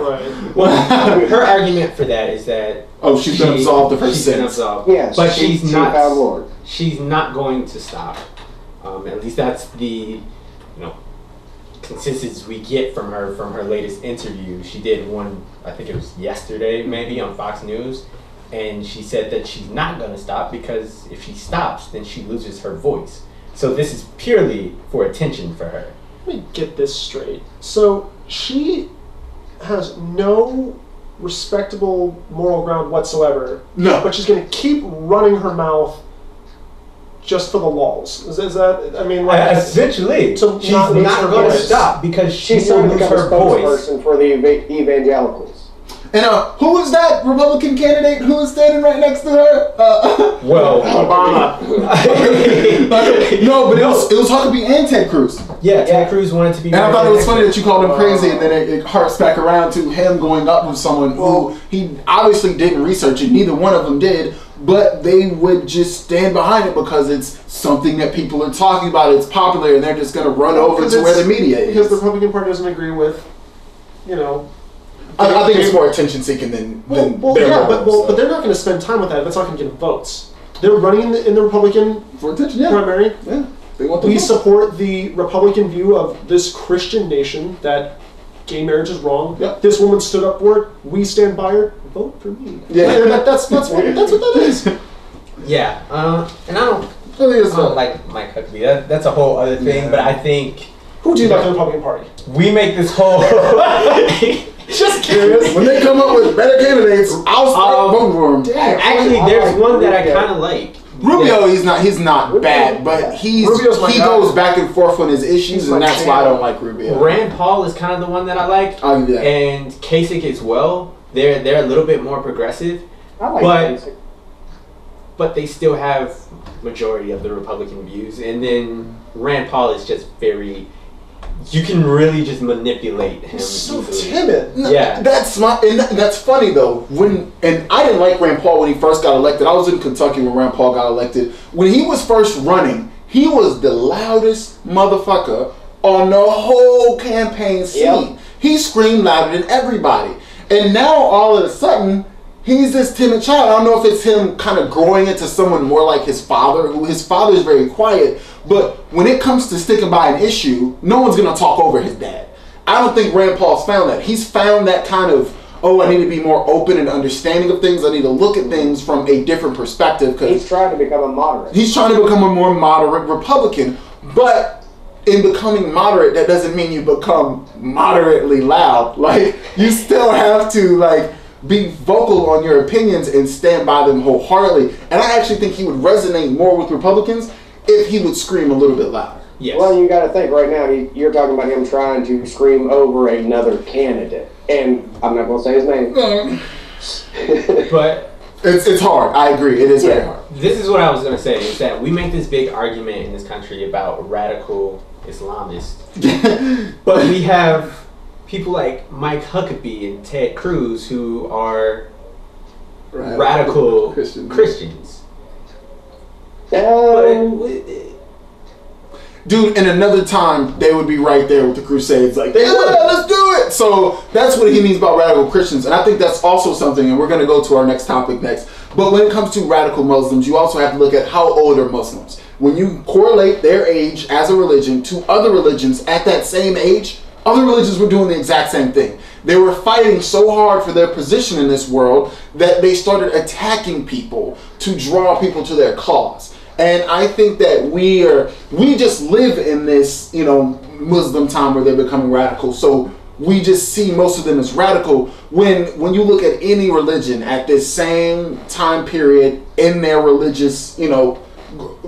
Right. Well, her argument for that is that she's been absolved of her sins. Been absolved. Yes, but she's not. She's not going to stop. At least that's the consistency we get from her latest interview. She did one, I think it was yesterday, maybe on Fox News, and she said that she's not going to stop because if she stops, then she loses her voice. So this is purely for attention for her. Let me get this straight. So she has no respectable moral ground whatsoever. No. But she's going to keep running her mouth just for the lulz. Is that, I mean, like... essentially. So she's not going to stop because she's trying to become a spokesperson for the evangelicals. And who was that Republican candidate who was standing right next to her? Well, Obama. No, but it was Huckabee and Ted Cruz. Yeah, Ted Cruz wanted to be. And I thought it was funny that you called him crazy, and then it harks back around to him going up with someone who he obviously didn't research it. Neither one of them did, but they would just stand behind it because it's something that people are talking about. It's popular, and they're just going to run over to where the media is. Because the Republican Party doesn't agree with, I think it's more attention seeking than but they're not going to spend time with that. That's not going to get votes. They're running in the Republican for attention, primary. Yeah, they want we support the Republican view of this Christian nation that gay marriage is wrong. Yep. This woman stood up for it. We stand by her. Vote for me. Yeah, that's what that is. Yeah, and I don't like Mike Huckabee. That's a whole other thing. Yeah. But I think who do you like in the Republican Party? We make this whole. Just curious. When they come up with better candidates, I'll start voting for them. Actually, there's one that I kind of like. Rubio, he's not bad, but he goes back and forth on his issues, and that's why I don't like Rubio. Rand Paul is kind of the one that I like. I'll give you that. And Kasich as well. They're a little bit more progressive. I like Kasich. But they still have majority of the Republican views, and then Rand Paul is just very. You can really just manipulate him. He's so timid. Yeah, that's funny though. And I didn't like Rand Paul when he first got elected. I was in Kentucky when Rand Paul got elected. When he was first running, he was the loudest motherfucker on the whole campaign scene. Yep. He screamed louder than everybody. And now all of a sudden, he's this timid child. I don't know if it's him kind of growing into someone more like his father, who his father is very quiet. But when it comes to sticking by an issue, no one's going to talk over his dad. I don't think Rand Paul's found that. He's found that kind of, I need to be more open and understanding of things. I need to look at things from a different perspective. He's trying to become a moderate. He's trying to become a more moderate Republican. But in becoming moderate, that doesn't mean you become moderately loud. Like, you still have to, be vocal on your opinions and stand by them wholeheartedly. And I actually think he would resonate more with Republicans if he would scream a little bit louder. Yes. Well, you got to think right now, you're talking about him trying to scream over another candidate. And I'm not going to say his name. But it's hard. I agree. It is very hard. This is what I was going to say, is that we make this big argument in this country about radical Islamists. But we have people like Mike Huckabee and Ted Cruz who are radical Christians. Dude, in another time, they would be right there with the Crusades. Like, let's do it! So, that's what he means by radical Christians. And I think that's also something, and we're going to go to our next topic next. But when it comes to radical Muslims, you also have to look at how old are Muslims. When you correlate their age as a religion to other religions at that same age, other religions were doing the exact same thing. They were fighting so hard for their position in this world that they started attacking people to draw people to their cause. And I think that we just live in this, Muslim time where they're becoming radical. So we just see most of them as radical. When you look at any religion at this same time period in their religious,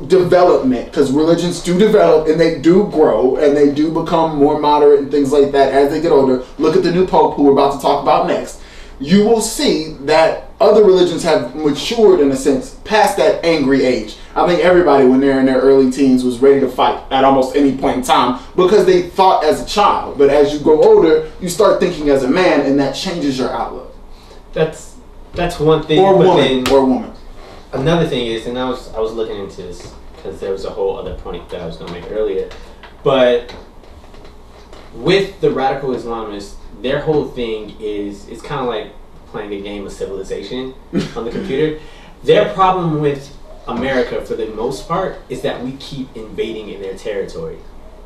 development, because religions do develop and they do grow and they do become more moderate and things like that as they get older. Look at the new Pope, who we're about to talk about next. You will see that other religions have matured, in a sense, past that angry age. I think everybody, when they're in their early teens, was ready to fight at almost any point in time because they thought as a child. But as you grow older, you start thinking as a man, and that changes your outlook. That's one thing. Or woman. Another thing is, and I was looking into this because there was a whole other point that I was going to make earlier, but with the radical Islamists, their whole thing is, it's kind of like playing a game of Civilization on the computer. Their problem with America, for the most part, is that we keep invading in their territory.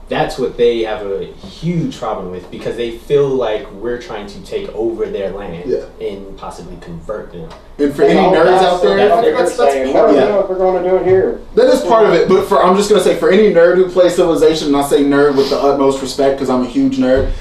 That's what they have a huge problem with, because they feel like we're trying to take over their land and possibly convert them. And for any nerds out there, that's part of it. We're going to do it here. That is part of it, but I'm just going to say, for any nerd who plays Civilization, and I say nerd with the utmost respect because I'm a huge nerd,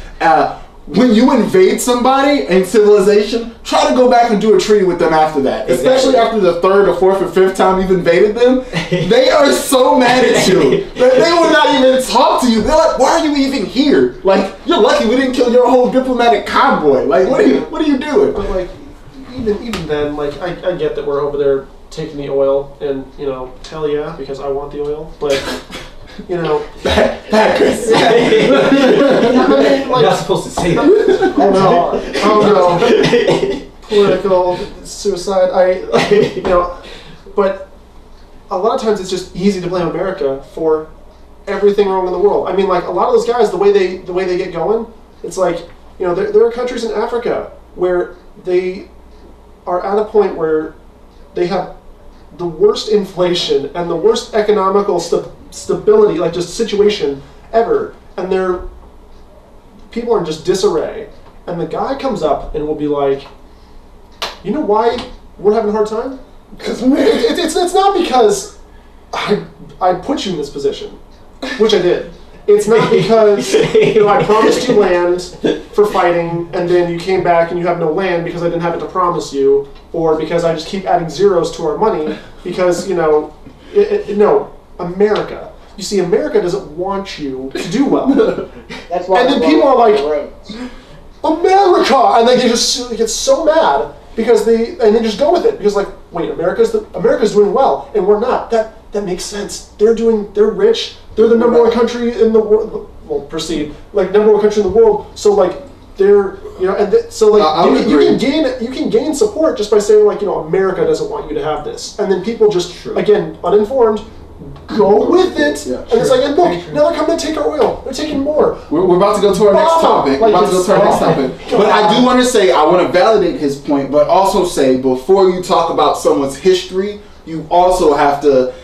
when you invade somebody in Civilization, try to go back and do a treaty with them after that. Exactly. Especially after the third or fourth or fifth time you've invaded them. They are so mad at you that they will not even talk to you. They're like, why are you even here? Like, you're lucky we didn't kill your whole diplomatic convoy. Like, what are you doing? But like, even then, like, I get that we're over there taking the oil, and, you know, hell yeah, because I want the oil, but... You know, bad Chris. You're not supposed to say that. Oh no, political suicide. You know, but a lot of times it's just easy to blame America for everything wrong in the world. I mean, like, a lot of those guys, the way they get going, it's like, you know, there are countries in Africa where they are at a point where they have the worst inflation and the worst economical stability, like, just situation ever, and people are in just disarray, and the guy comes up and will be like, you know why we're having a hard time? Because it's not because I put you in this position, which I did. It's not because, you know, I promised you land for fighting, and then you came back and you have no land because I didn't have it to promise you, or because I just keep adding zeros to our money because, you know, no, America. You see, America doesn't want you to do well. That's why. And then people are like, America, and they just get so mad because they just go with it because, like, wait, America's doing well and we're not. That makes sense. They're rich. They're the number one country in the world. Well, perceived like number one country in the world. So, like, they're, you know, and so, like, you can gain support just by saying, like, you know, America doesn't want you to have this, and then people just again uninformed go with it, and it's like, and look, now they're coming to take our oil. They're taking more. We're about to go to our next topic. But I do want to say, I want to validate his point, but also say, before you talk about someone's history, you also have to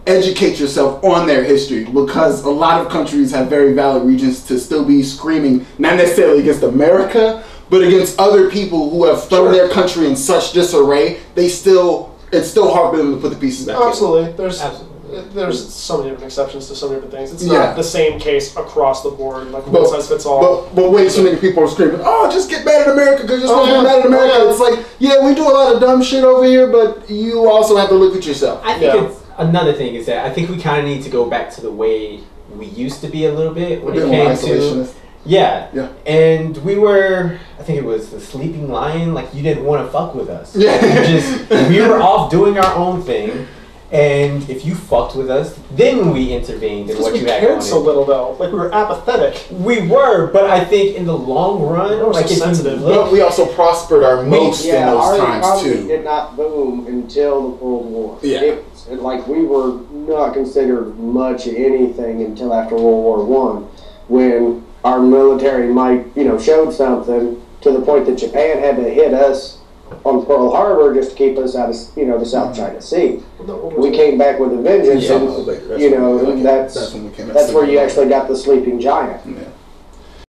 educate yourself on their history, because a lot of countries have very valid reasons to still be screaming, not necessarily against America, but against other people who have thrown their country in such disarray. It's still hard for them to put the pieces back. Absolutely. There's so many different exceptions to so many different things. It's not the same case across the board, like one size fits all. But way too many people are screaming, oh, just get mad at America because you're supposed to be mad at America. It's like, yeah, we do a lot of dumb shit over here, but you also have to look at yourself. I think it's another thing is that I think we kind of need to go back to the way we used to be a little bit when it came to... Yeah. And we were, I think it was the sleeping lion, like, you didn't want to fuck with us. Yeah. We were off doing our own thing, and if you fucked with us, then we intervened in what you had going on. We cared so little, though. Like, we were apathetic. We were, but I think in the long run, like, so sensitive. But we also prospered our most in those times, too. Our did not boom until the World War. Yeah. Like, we were not considered much anything until after World War I, when our military might, you know, showed something to the point that Japan had to hit us on Pearl Harbor just to keep us out of, you know, the South China Sea. We came back with a vengeance, and, you know, that's where you actually got the sleeping giant. Yeah.